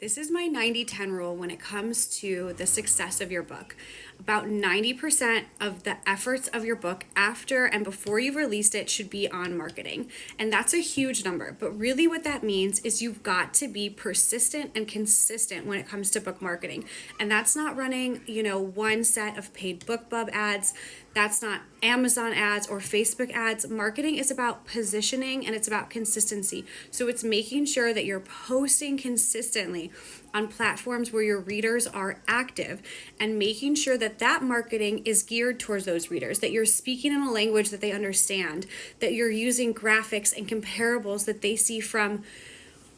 This is my 90-10 rule when it comes to the success of your book. About 90% of the efforts of your book after and before you've released it should be on marketing. And that's a huge number. But really what that means is you've got to be persistent and consistent when it comes to book marketing. And that's not running, one set of paid BookBub ads. That's not Amazon ads or Facebook ads. Marketing is about positioning and it's about consistency. So it's making sure that you're posting consistently on platforms where your readers are active and making sure that that marketing is geared towards those readers, that you're speaking in a language that they understand, that you're using graphics and comparables that they see from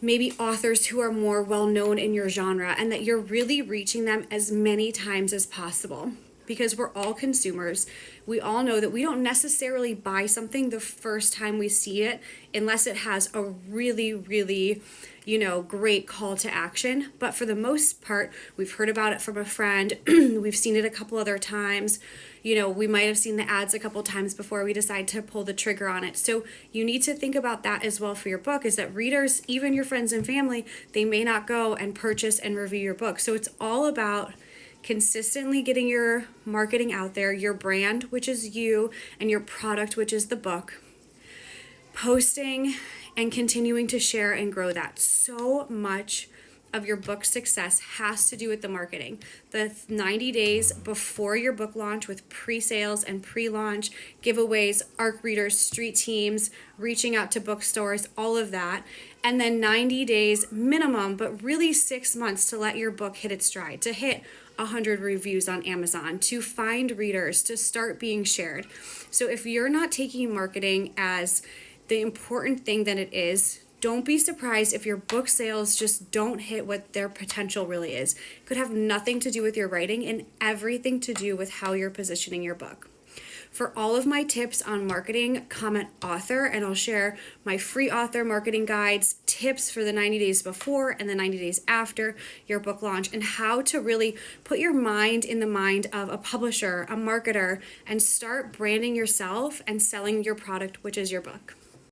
maybe authors who are more well known in your genre, and that you're really reaching them as many times as possible. Because we're all consumers. We all know that we don't necessarily buy something the first time we see it unless it has a really, really, great call to action. But for the most part, we've heard about it from a friend. We've seen it a couple other times. We might have seen the ads a couple times before we decide to pull the trigger on it. So you need to think about that as well for your book, is that readers, even your friends and family, they may not go and purchase and review your book. So it's all about consistently getting your marketing out there, your brand, which is you, and your product, which is the book, posting and continuing to share and grow that. So much of your book success has to do with the marketing. The 90 days before your book launch with pre-sales and pre-launch, giveaways, ARC readers, street teams, reaching out to bookstores, all of that. And then 90 days minimum, but really 6 months to let your book hit its stride, to hit 100 reviews on Amazon, to find readers, to start being shared. So if you're not taking marketing as the important thing that it is, don't be surprised if your book sales just don't hit what their potential really is. It could have nothing to do with your writing and everything to do with how you're positioning your book. For all of my tips on marketing, comment author, and I'll share my free author marketing guides, tips for the 90 days before and the 90 days after your book launch, and how to really put your mind in the mind of a publisher, a marketer, and start branding yourself and selling your product, which is your book.